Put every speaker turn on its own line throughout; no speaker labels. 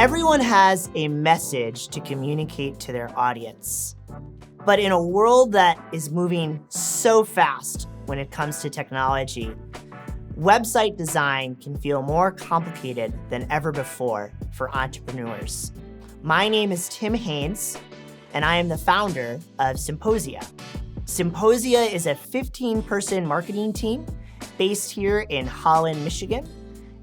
Everyone has a message to communicate to their audience. But in a world that is moving so fast when it comes to technology, website design can feel more complicated than ever before for entrepreneurs. My name is Tim Haynes, and I am the founder of Symposia. Symposia is a 15-person marketing team based here in Holland, Michigan.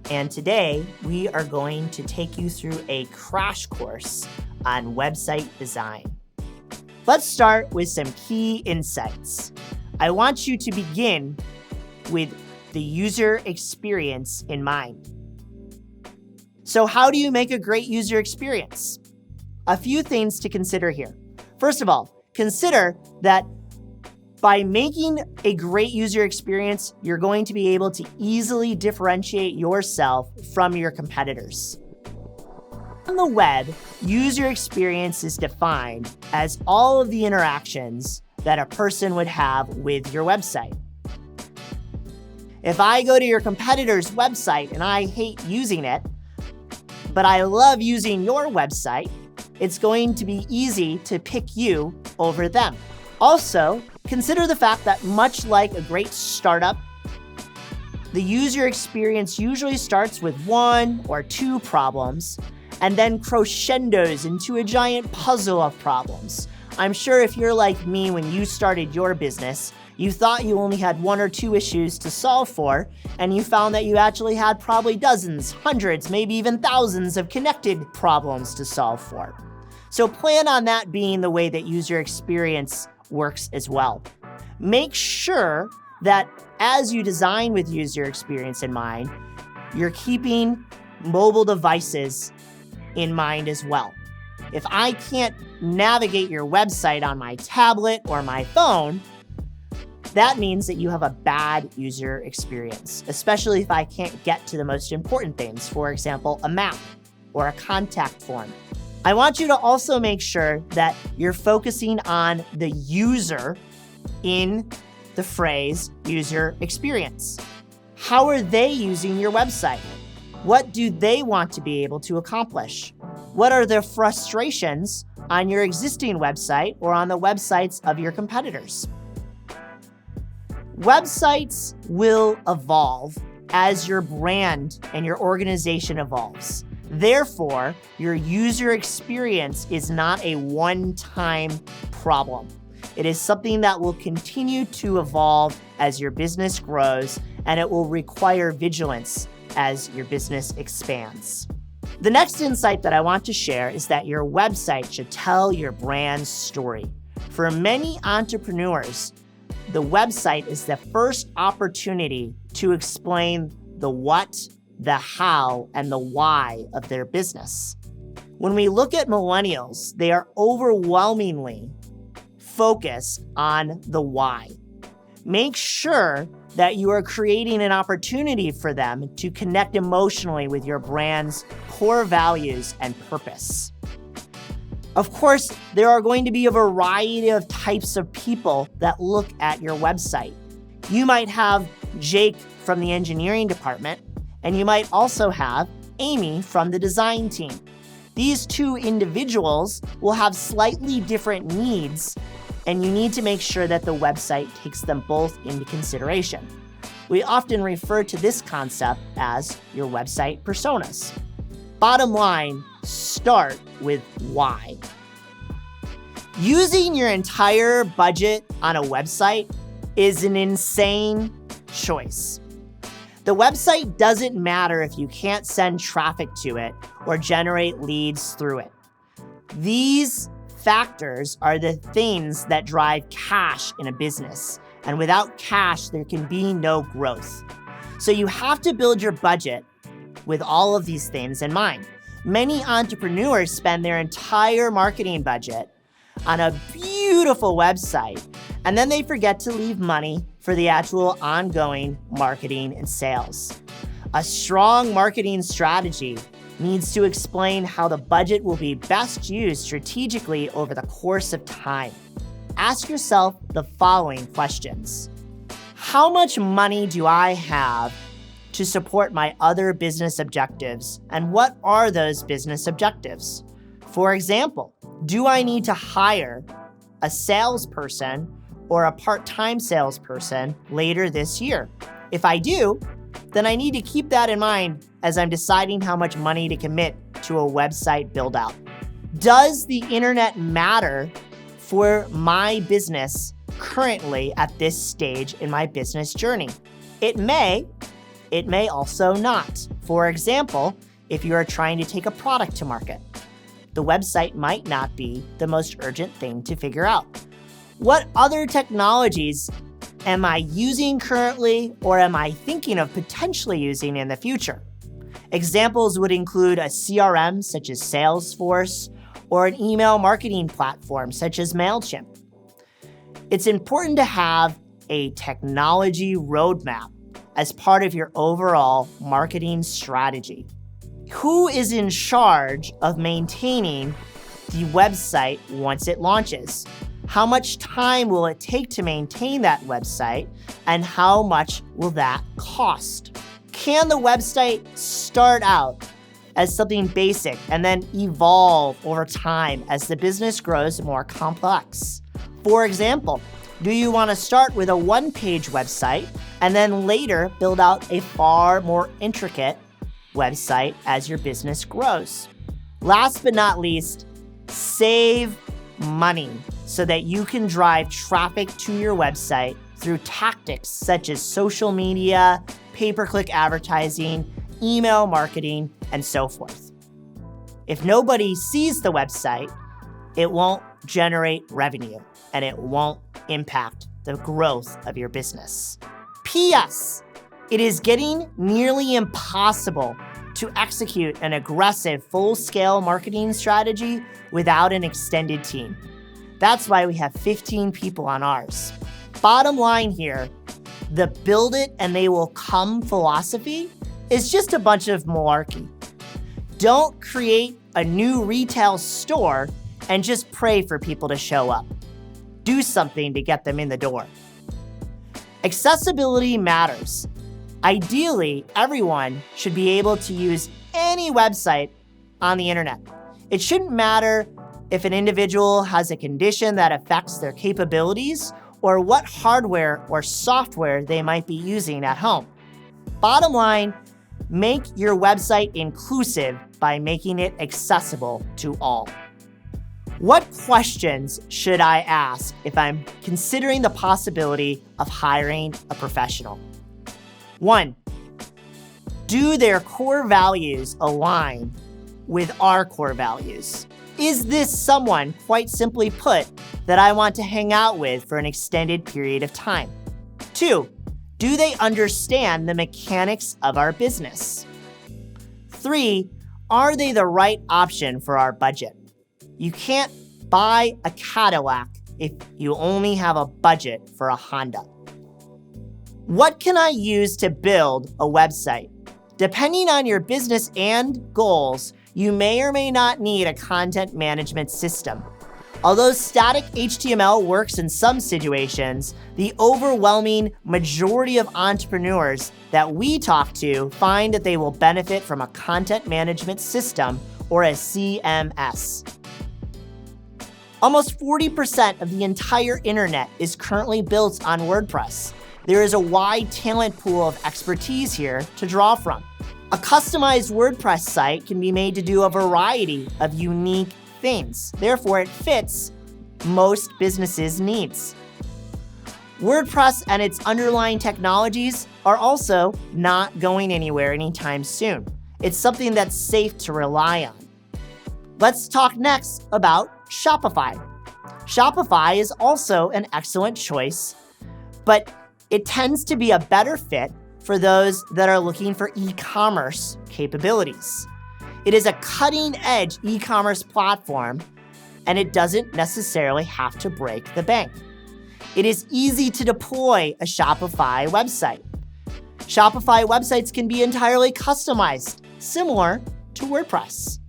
And today, we are going to take you through a crash course on website design. Let's start with some key insights. I want you to begin with the user experience in mind. So how do you make a great user experience? A few things to consider here. First of all, consider that by making a great user experience, you're going to be able to easily differentiate yourself from your competitors. On the web, user experience is defined as all of the interactions that a person would have with your website. If I go to your competitor's website and I hate using it, but I love using your website, it's going to be easy to pick you over them. Also, consider the fact that much like a great startup, the user experience usually starts with one or two problems and then crescendos into a giant puzzle of problems. I'm sure if you're like me when you started your business, you thought you only had one or two issues to solve for, and you found that you actually had probably dozens, hundreds, maybe even thousands of connected problems to solve for. So plan on that being the way that user experience works as well. Make sure that as you design with user experience in mind, you're keeping mobile devices in mind as well. If I can't navigate your website on my tablet or my phone, that means that you have a bad user experience, especially if I can't get to the most important things, for example, a map or a contact form. I want you to also make sure that you're focusing on the user in the phrase user experience. How are they using your website? What do they want to be able to accomplish? What are their frustrations on your existing website or on the websites of your competitors? Websites will evolve as your brand and your organization evolves. Therefore, your user experience is not a one-time problem. It is something that will continue to evolve as your business grows, and it will require vigilance as your business expands. The next insight that I want to share is that your website should tell your brand's story. For many entrepreneurs, the website is the first opportunity to explain the what, the how, and the why of their business. When we look at millennials, they are overwhelmingly focused on the why. Make sure that you are creating an opportunity for them to connect emotionally with your brand's core values and purpose. Of course, there are going to be a variety of types of people that look at your website. You might have Jake from the engineering department, and you might also have Amy from the design team. These two individuals will have slightly different needs, and you need to make sure that the website takes them both into consideration. We often refer to this concept as your website personas. Bottom line, start with why. Using your entire budget on a website is an insane choice. The website doesn't matter if you can't send traffic to it or generate leads through it. These factors are the things that drive cash in a business. And without cash, there can be no growth. So you have to build your budget with all of these things in mind. Many entrepreneurs spend their entire marketing budget on a beautiful website, and then they forget to leave money for the actual ongoing marketing and sales. A strong marketing strategy needs to explain how the budget will be best used strategically over the course of time. Ask yourself the following questions. How much money do I have to support my other business objectives? And what are those business objectives? For example, do I need to hire a salesperson or a part-time salesperson later this year? If I do, then I need to keep that in mind as I'm deciding how much money to commit to a website build-out. Does the internet matter for my business currently at this stage in my business journey? It may also not. For example, if you are trying to take a product to market, the website might not be the most urgent thing to figure out. What other technologies am I using currently, or am I thinking of potentially using in the future? Examples would include a CRM such as Salesforce or an email marketing platform such as MailChimp. It's important to have a technology roadmap as part of your overall marketing strategy. Who is in charge of maintaining the website once it launches? How much time will it take to maintain that website, and how much will that cost? Can the website start out as something basic and then evolve over time as the business grows more complex? For example, do you want to start with a one-page website and then later build out a far more intricate website as your business grows? Last but not least, save money so that you can drive traffic to your website through tactics such as social media, pay-per-click advertising, email marketing, and so forth. If nobody sees the website, it won't generate revenue and it won't impact the growth of your business. P.S. It is getting nearly impossible to execute an aggressive full-scale marketing strategy without an extended team. That's why we have 15 people on ours. Bottom line here, the build it and they will come philosophy is just a bunch of malarkey. Don't create a new retail store and just pray for people to show up. Do something to get them in the door. Accessibility matters. Ideally, everyone should be able to use any website on the internet. It shouldn't matter if an individual has a condition that affects their capabilities or what hardware or software they might be using at home. Bottom line, make your website inclusive by making it accessible to all. What questions should I ask if I'm considering the possibility of hiring a professional? 1, do their core values align with our core values? Is this someone, quite simply put, that I want to hang out with for an extended period of time? 2, do they understand the mechanics of our business? 3, are they the right option for our budget? You can't buy a Cadillac if you only have a budget for a Honda. What can I use to build a website? Depending on your business and goals, you may or may not need a content management system. Although static HTML works in some situations, the overwhelming majority of entrepreneurs that we talk to find that they will benefit from a content management system or a CMS. Almost 40% of the entire internet is currently built on WordPress. There is a wide talent pool of expertise here to draw from. A customized WordPress site can be made to do a variety of unique things. Therefore, it fits most businesses' needs. WordPress and its underlying technologies are also not going anywhere anytime soon. It's something that's safe to rely on. Let's talk next about Shopify. Shopify is also an excellent choice, but it tends to be a better fit for those that are looking for e-commerce capabilities. It is a cutting-edge e-commerce platform, and it doesn't necessarily have to break the bank. It is easy to deploy a Shopify website. Shopify websites can be entirely customized, similar to WordPress.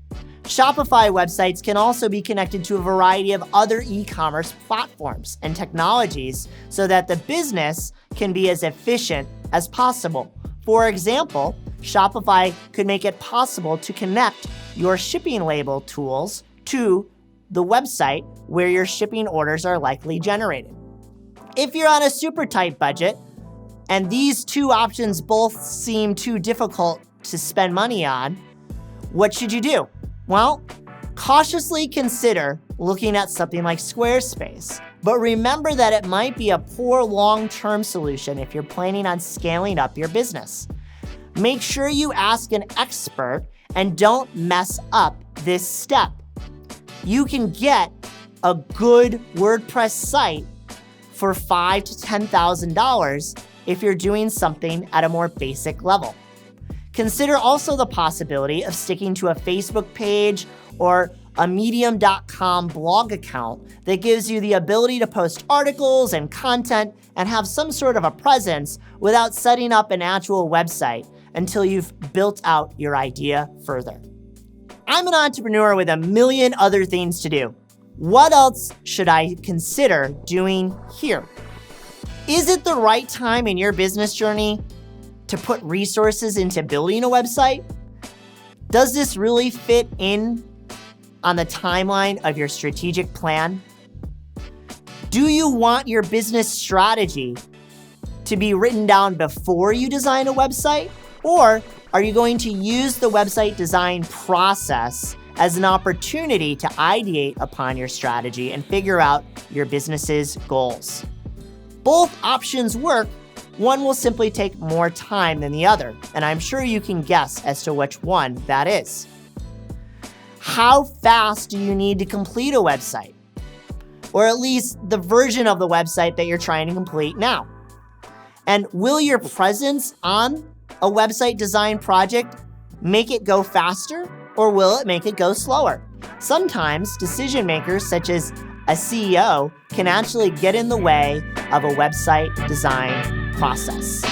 Shopify websites can also be connected to a variety of other e-commerce platforms and technologies so that the business can be as efficient as possible. For example, Shopify could make it possible to connect your shipping label tools to the website where your shipping orders are likely generated. If you're on a super tight budget, and these two options both seem too difficult to spend money on, what should you do? Well, cautiously consider looking at something like Squarespace. But remember that it might be a poor long-term solution if you're planning on scaling up your business. Make sure you ask an expert and don't mess up this step. You can get a good WordPress site for $5,000 to $10,000 if you're doing something at a more basic level. Consider also the possibility of sticking to a Facebook page or a medium.com blog account that gives you the ability to post articles and content and have some sort of a presence without setting up an actual website until you've built out your idea further. I'm an entrepreneur with a million other things to do. What else should I consider doing here? Is it the right time in your business journey to put resources into building a website? Does this really fit in on the timeline of your strategic plan? Do you want your business strategy to be written down before you design a website? Or are you going to use the website design process as an opportunity to ideate upon your strategy and figure out your business's goals? Both options work. One will simply take more time than the other, and I'm sure you can guess as to which one that is. How fast do you need to complete a website? Or at least the version of the website that you're trying to complete now? And will your presence on a website design project make it go faster, or will it make it go slower? Sometimes decision makers such as a CEO can actually get in the way of a website design process.